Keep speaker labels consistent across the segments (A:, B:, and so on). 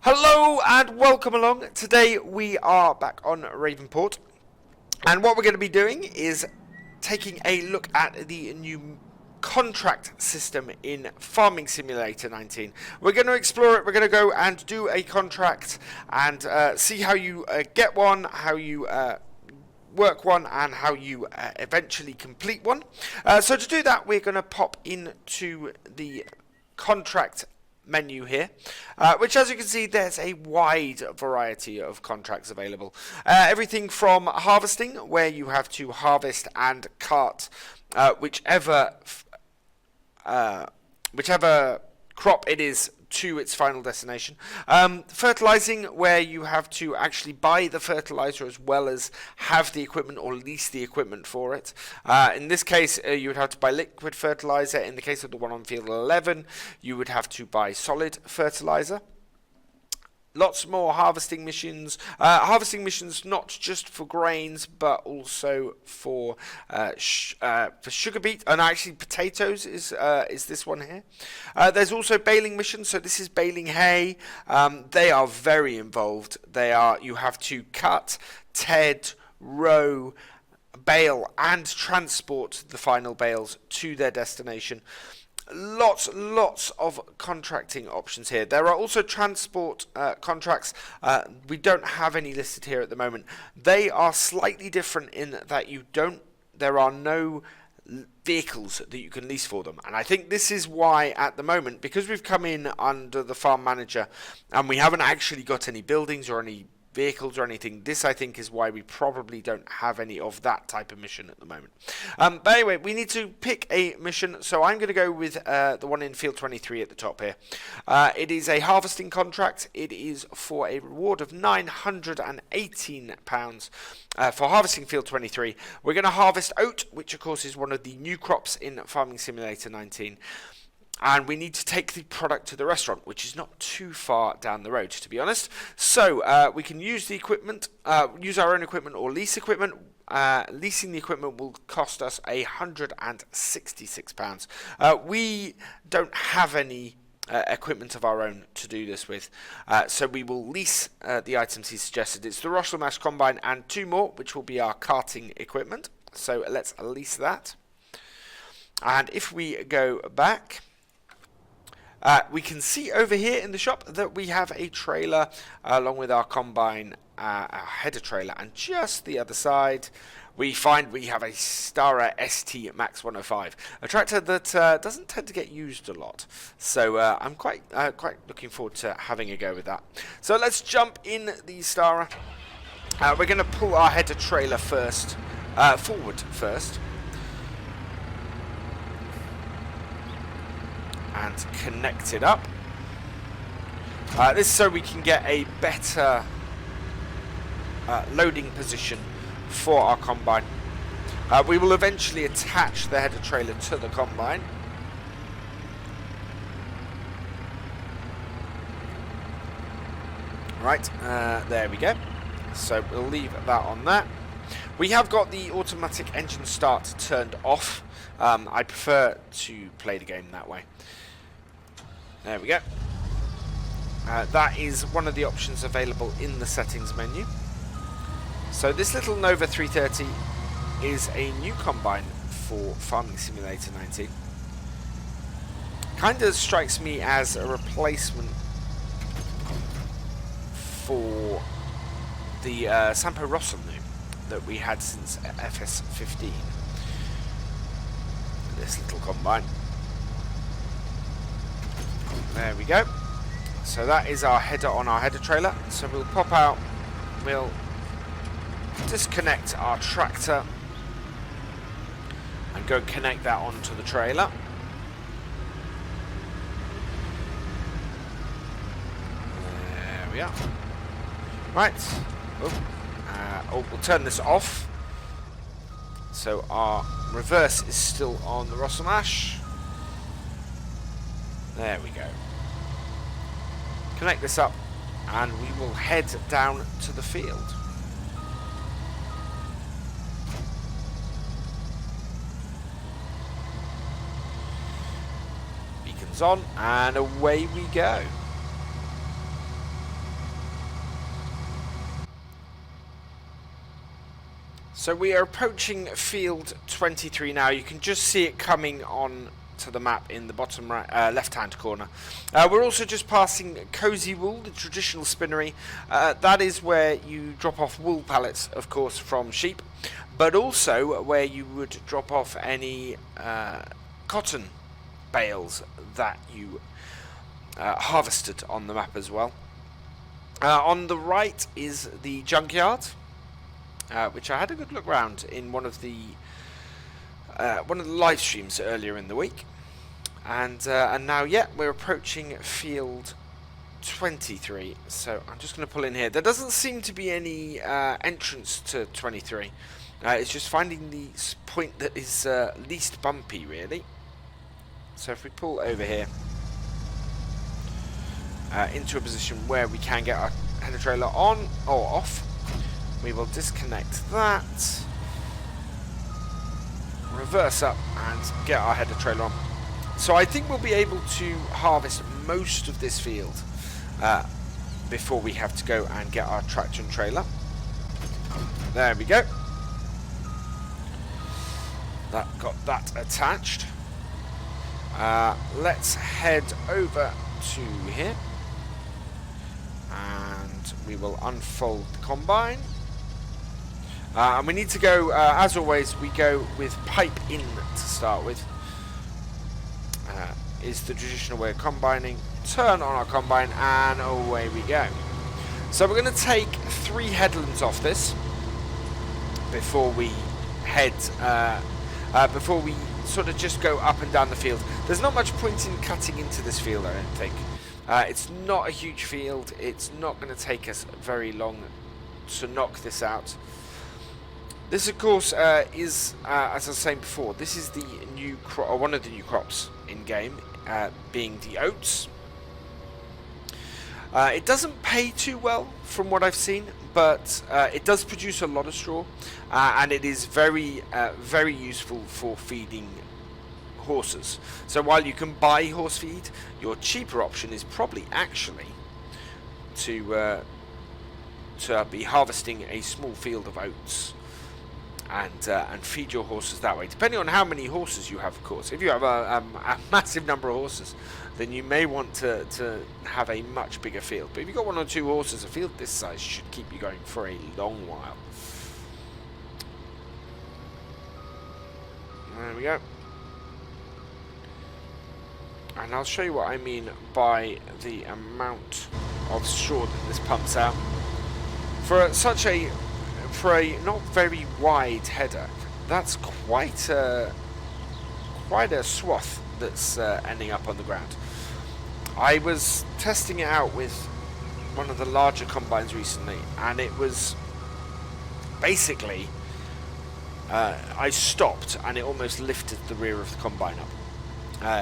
A: Hello and welcome along. Today we are back on Ravenport, and what we're going to be doing is taking a look at the new contract system in Farming Simulator 19. We're going to explore it. We're going to go and do a contract and see how you get one, how you work one, and how you eventually complete one. So to do that, we're going to pop into the contract menu here, which, as you can see, there's a wide variety of contracts available. Everything from harvesting, where you have to harvest and cart whichever crop it is to its final destination. Fertilizing, where you have to actually buy the fertilizer as well as have the equipment or lease the equipment for it. In this case, you would have to buy liquid fertilizer. In the case of the one on field 11, you would have to buy solid fertilizer. Lots more harvesting missions. Harvesting missions not just for grains, but also for sugar beet, and actually potatoes is this one here. There's also baling missions. So this is baling hay. They are very involved. You have to cut, ted, row, bale, and transport the final bales to their destination. Lots of contracting options here. There are also transport contracts. We don't have any listed here at the moment. They are slightly different in that there are no vehicles that you can lease for them, and I think this is why at the moment, because we've come in under the farm manager and we haven't actually got any buildings or any vehicles or anything, this I think is why we probably don't have any of that type of mission at the moment. But anyway, we need to pick a mission, so I'm going to go with the one in field 23 at the top here. It is a harvesting contract. It is for a reward of £918 for harvesting field 23. We're going to harvest oat, which of course is one of the new crops in Farming Simulator 19. And we need to take the product to the restaurant, which is not too far down the road, to be honest. So we can use the equipment, use our own equipment or lease equipment. Leasing the equipment will cost us £166. We don't have any equipment of our own to do this with, so we will lease the items he suggested. It's the Russell Mash Combine and two more, which will be our carting equipment. So let's lease that. And if we go back, we can see over here in the shop that we have a trailer along with our combine, our header trailer, and just the other side we find we have a Stara ST Max 105, a tractor that doesn't tend to get used a lot, so I'm quite looking forward to having a go with that. So let's jump in the Stara. We're going to pull our header trailer forward first, and connect it up. This is so we can get a better loading position for our combine. We will eventually attach the header trailer to the combine. Right, there we go. So we'll leave that on that. We have got the automatic engine start turned off. I prefer to play the game that way. There we go. That is one of the options available in the settings menu. So this little Nova 330 is a new combine for Farming Simulator 19. Kind of strikes me as a replacement for the Sampo Rossum that we had since FS15. This little combine. There we go. So that is our header on our header trailer. So we'll pop out, we'll disconnect our tractor and go connect that onto the trailer. There we are. Right. We'll turn this off. So our reverse is still on the Russell Mash. There we go. Connect this up and we will head down to the field. Beacons on and away we go. So we are approaching field 23 now. You can just see it coming on to the map in the bottom right, left-hand corner. We're also just passing Cozy Wool, the traditional spinnery. That is where you drop off wool pallets, of course, from sheep, but also where you would drop off any cotton bales that you harvested on the map as well. On the right is the junkyard, which I had a good look round in one of the live streams earlier in the week, and now we're approaching field 23. So I'm just going to pull in here. There doesn't seem to be any entrance to 23. It's just finding the point that is least bumpy, really. So if we pull over here into a position where we can get our header trailer on or off, we will disconnect that, reverse up and get our header trailer on. So I think we'll be able to harvest most of this field before we have to go and get our tractor and trailer. There we go. That got that attached. Let's head over to here and we will unfold the combine. And we need to go, as always, we go with pipe in to start with. Is the traditional way of combining. Turn on our combine and away we go. So we're going to take 3 headlands off this before we head, before we sort of just go up and down the field. There's not much point in cutting into this field, I don't think. It's not a huge field. It's not going to take us very long to knock this out. This, of course, is, as I was saying before, this is the new crop, or one of the new crops in game, being the oats. It doesn't pay too well from what I've seen, but it does produce a lot of straw, and it is very, very useful for feeding horses. So while you can buy horse feed, your cheaper option is probably actually to be harvesting a small field of oats and feed your horses that way, depending on how many horses you have, of course. If you have a massive number of horses, then you may want to have a much bigger field. But if you've got 1 or 2 horses, a field this size should keep you going for a long while. There we go. And I'll show you what I mean by the amount of straw that this pumps out. For a not very wide header, that's quite a swath that's ending up on the ground. I was testing it out with one of the larger combines recently, and it was basically I stopped and it almost lifted the rear of the combine up.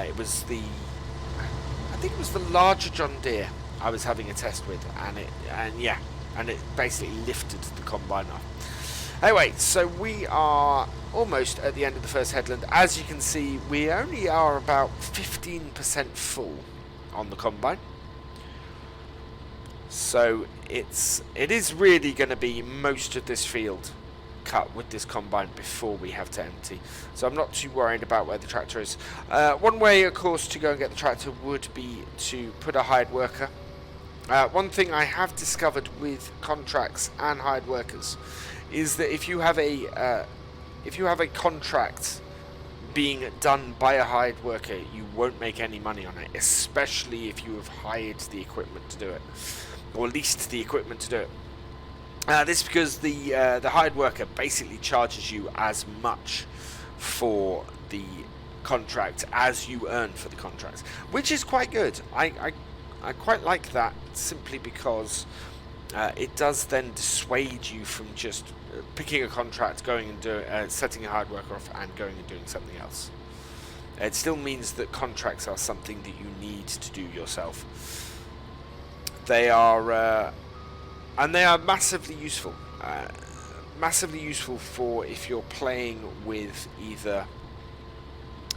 A: It was I think it was the larger John Deere I was having a test with, and it basically lifted the combine up. Anyway, so we are almost at the end of the first headland. As you can see, we only are about 15% full on the combine. So it is really going to be most of this field cut with this combine before we have to empty. So I'm not too worried about where the tractor is. One way, of course, to go and get the tractor would be to put a hired worker. One thing I have discovered with contracts and hired workers is that if you have a contract being done by a hired worker, you won't make any money on it, especially if you have hired the equipment to do it, or leased the equipment to do it. This is because the hired worker basically charges you as much for the contract as you earn for the contract, which is quite good. I quite like that, simply because it does then dissuade you from just picking a contract, going and setting a hired worker off and going and doing something else. It still means that contracts are something that you need to do yourself. They are and they are massively useful. Massively useful for if you're playing with either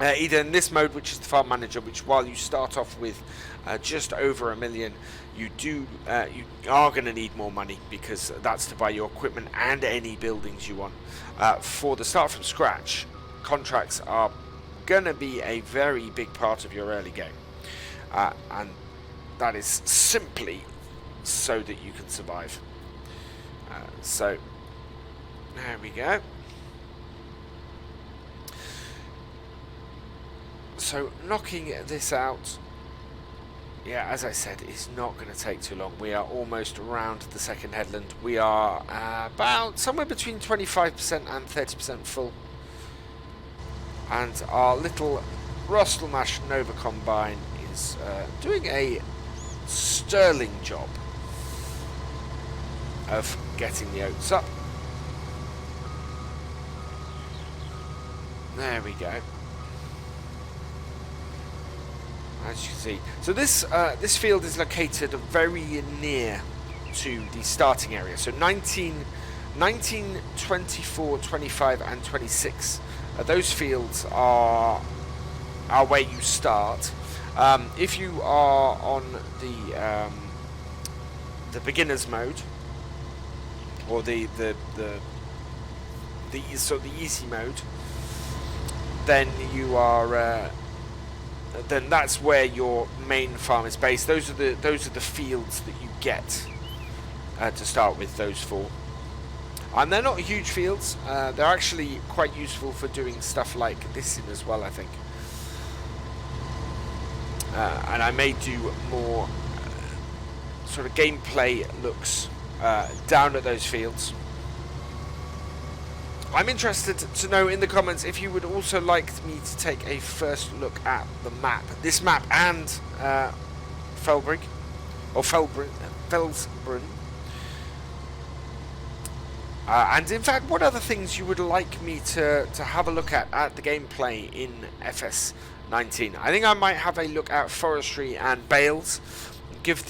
A: either in this mode, which is the farm manager, which while you start off with just over $1 million, you are going to need more money, because that's to buy your equipment and any buildings you want. For the start from scratch, contracts are going to be a very big part of your early game, and that is simply so that you can survive. So there we go. So knocking this out, yeah, as I said, is not going to take too long. We are almost around the second headland. We are about somewhere between 25% and 30% full. And our little Rustelmash Nova Combine is doing a sterling job of getting the oats up. There we go. As you can see, so this field is located very near to the starting area. So 19, 24, 25, and 26. Those fields are where you start. If you are on the beginners mode, or the easy mode, then you are. Then that's where your main farm is based. Those are the fields that you get to start with. Those 4, and they're not huge fields. They're actually quite useful for doing stuff like this in as well, I think. And I may do more sort of gameplay looks down at those fields. I'm interested to know in the comments if you would also like me to take a first look at the map. This map and Felsbrunn. And in fact, what other things you would like me to have a look at the gameplay in FS19. I think I might have a look at forestry and bales. Give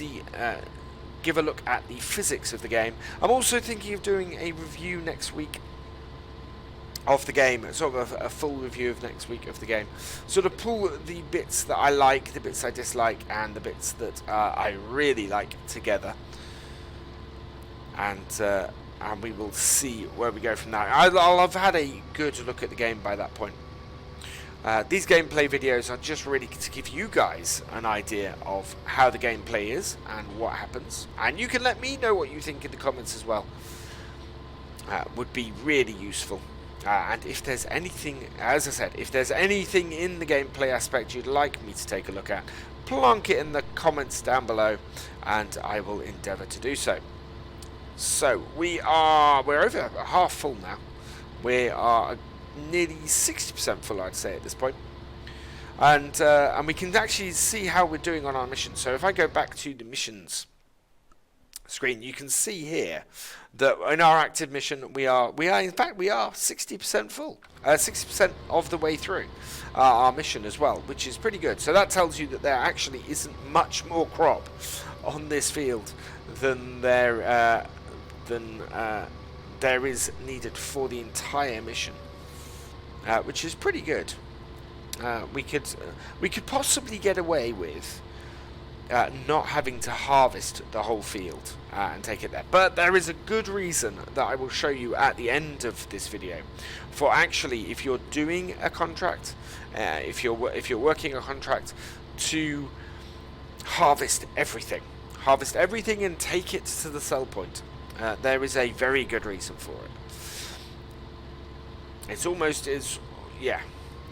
A: a look at the physics of the game. I'm also thinking of doing a review next week of the game, sort of a full review of next week of the game. Sort of pull the bits that I like, the bits I dislike, and the bits that I really like together. And we will see where we go from there. I'll have had a good look at the game by that point. These gameplay videos are just really to give you guys an idea of how the gameplay is and what happens. And you can let me know what you think in the comments as well. Would be really useful. And if there's anything, as I said, if there's anything in the gameplay aspect you'd like me to take a look at, plonk it in the comments down below, and I will endeavour to do so. So we're over half full now. We are nearly 60% full, I'd say, at this point. And we can actually see how we're doing on our mission. So if I go back to the missions screen, you can see here that in our active mission we are 60% full, 60% of the way through our mission as well, which is pretty good. So that tells you that there actually isn't much more crop on this field than there is needed for the entire mission, which is pretty good. We could possibly get away with not having to harvest the whole field and take it there, but there is a good reason that I will show you at the end of this video for actually, if you're doing a contract, if you're working a contract, to harvest everything and take it to the sell point. There is a very good reason for it.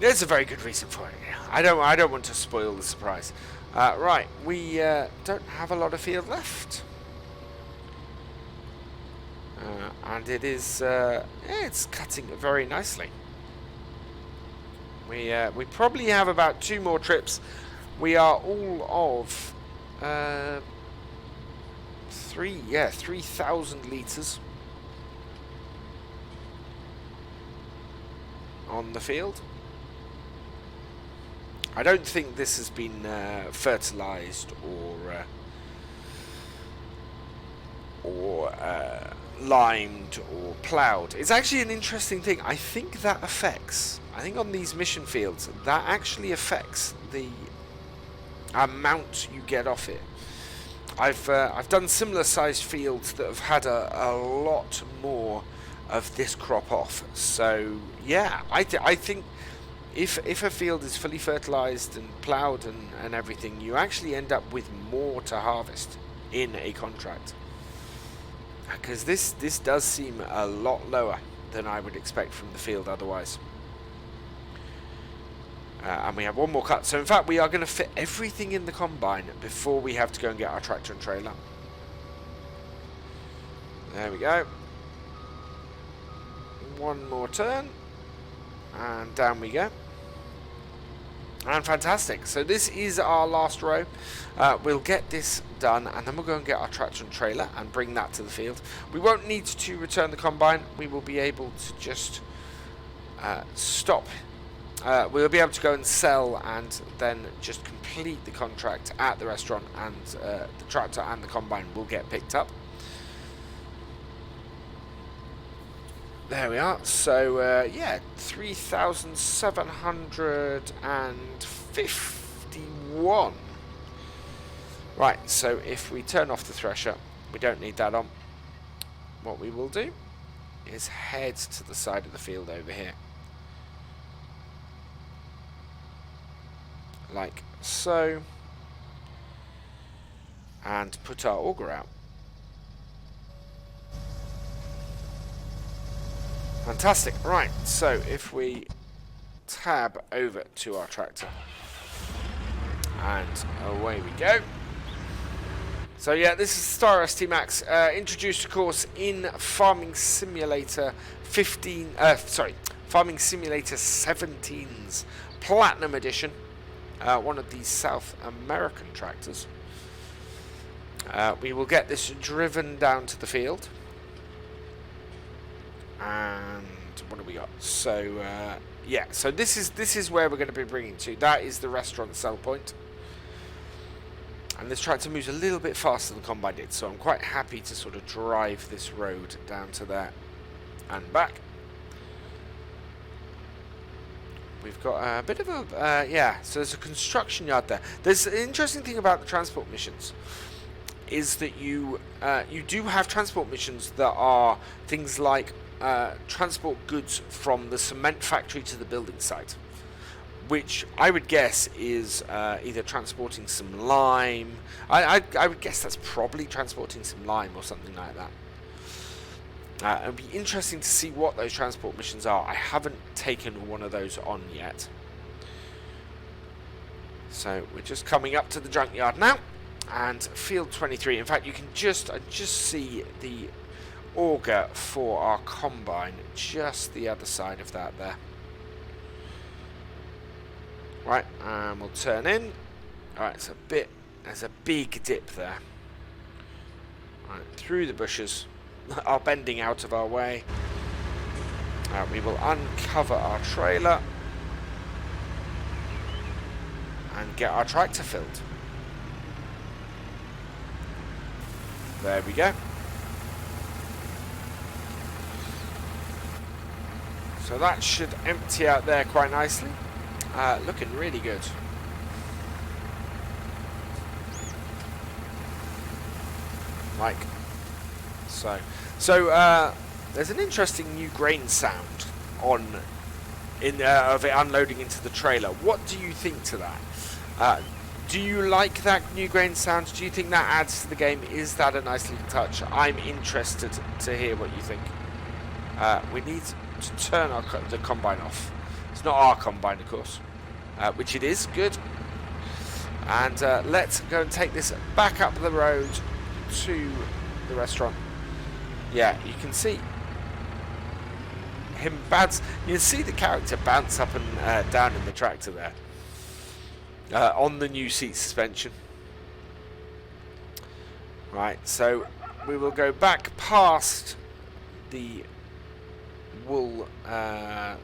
A: There's a very good reason for it. I don't want to spoil the surprise. Right, we don't have a lot of field left, and it is it's cutting very nicely. We probably have about 2 more trips. We are all of 3,000 litres on the field. I don't think this has been fertilised or limed or ploughed. It's actually an interesting thing. I think on these mission fields, that actually affects the amount you get off it. I've done similar sized fields that have had a lot more of this crop off. So yeah, I think if a field is fully fertilized and ploughed and everything, you actually end up with more to harvest in a contract. Because this does seem a lot lower than I would expect from the field otherwise. And we have one more cut. So in fact we are going to fit everything in the combine before we have to go and get our tractor and trailer. There we go. One more turn. And down we go. And fantastic. So this is our last row. We'll get this done and then we'll go and get our tractor and trailer and bring that to the field. We won't need to return the combine. We will be able to just stop. We'll be able to go and sell and then just complete the contract at the restaurant, and the tractor and the combine will get picked up. There we are. So yeah, 3,751. Right, so if we turn off the thresher, we don't need that on. What we will do is head to the side of the field over here. Like so. And put our auger out. Fantastic. Right, so if we tab over to our tractor and away we go. So yeah, this is Star ST Max, introduced of course in Farming Simulator 15, Farming Simulator 17's Platinum Edition, one of these South American tractors. We will get this driven down to the field. And what have we got? So yeah, so this is where we're going to be bringing to. That is the restaurant sell point. And this tractor moves a little bit faster than the combine did, so I'm quite happy to sort of drive this road down to there and back. We've got a bit of a yeah. So there's a construction yard there. There's an interesting thing about the transport missions. Is that you do have transport missions that are things like transport goods from the cement factory to the building site, which I would guess is either transporting some lime. I would guess that's probably transporting some lime or something like that. It'd be interesting to see what those transport missions are. I haven't taken one of those on yet. So we're just coming up to the junkyard now. And field 23, in fact you can just see the auger for our combine just the other side of that there. Right, and we'll turn in. Alright, there's a big dip there. Right, through the bushes are bending out of our way. We will uncover our trailer and get our tractor filled. There we go. So that should empty out there quite nicely. Looking really good. Like so. So there's an interesting new grain sound of it unloading into the trailer. What do you think to that? Do you like that new grain sound? Do you think that adds to the game? Is that a nice little touch? I'm interested to hear what you think. We need to turn the combine off. It's not our combine, of course, which it is. Good. And let's go and take this back up the road to the restaurant. Yeah, you can see him bounce. You can see the character bounce up and down in the tractor there. On the new seat suspension. Right, so we will go back past the wool,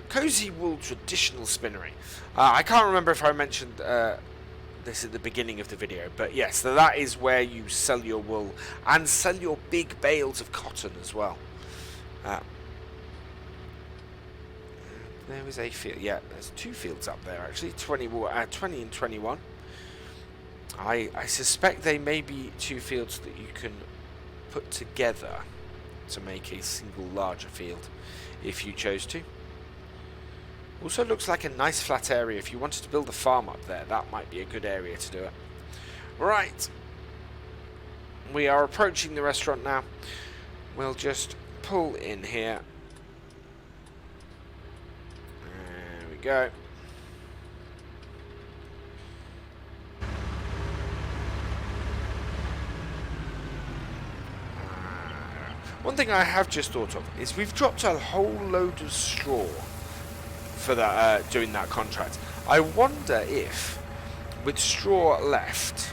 A: Cozy Wool Traditional Spinnery. I can't remember if I mentioned this at the beginning of the video, but yes, so that is where you sell your wool and sell your big bales of cotton as well. There is a field. Yeah, there's 2 fields up there actually, 20 and 21. I suspect they may be 2 fields that you can put together to make a single larger field if you chose to. Also looks like a nice flat area. If you wanted to build a farm up there, that might be a good area to do it. Right, we are approaching the restaurant now. We'll just pull in here. There we go. One thing I have just thought of is we've dropped a whole load of straw for that doing that contract. I wonder if, with straw left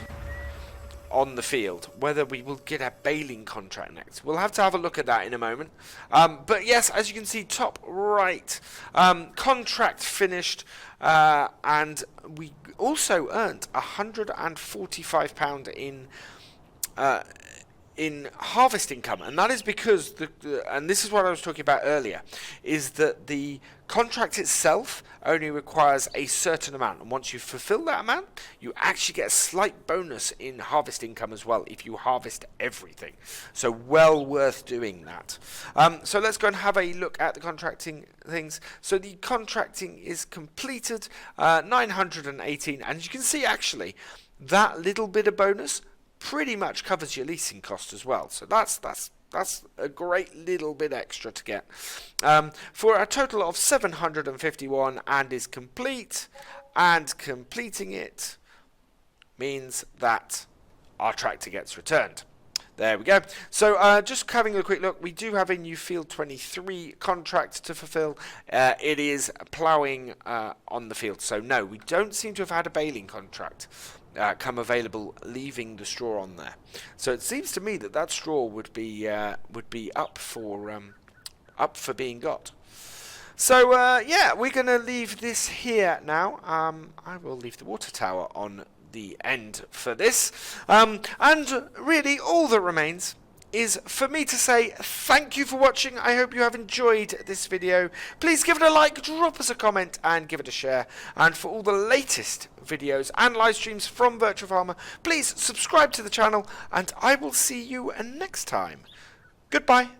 A: on the field, whether we will get a baling contract next. We'll have to have a look at that in a moment. But yes, as you can see, top right, contract finished, and we also earned £145 in harvest income, and that is because and this is what I was talking about earlier, is that the contract itself only requires a certain amount, and once you fulfill that amount, you actually get a slight bonus in harvest income as well if you harvest everything. So well worth doing that. So let's go and have a look at the contracting things. So the contracting is completed, 918, and you can see actually that little bit of bonus pretty much covers your leasing cost as well. So that's a great little bit extra to get, for a total of 751, and is complete. And completing it means that our tractor gets returned. There we go. So just having a quick look, we do have a new Field 23 contract to fulfill. It is ploughing on the field. So no, we don't seem to have had a baling contract come available, leaving the straw on there. So it seems to me that that straw would be up for being got. So yeah, we're going to leave this here now. I will leave the water tower on the end for this, and really all that remains is for me to say thank you for watching. I hope you have enjoyed this video. Please give it a like, drop us a comment, and give it a share. And for all the latest videos and live streams from FendtFarmer, please subscribe to the channel, and I will see you next time. Goodbye.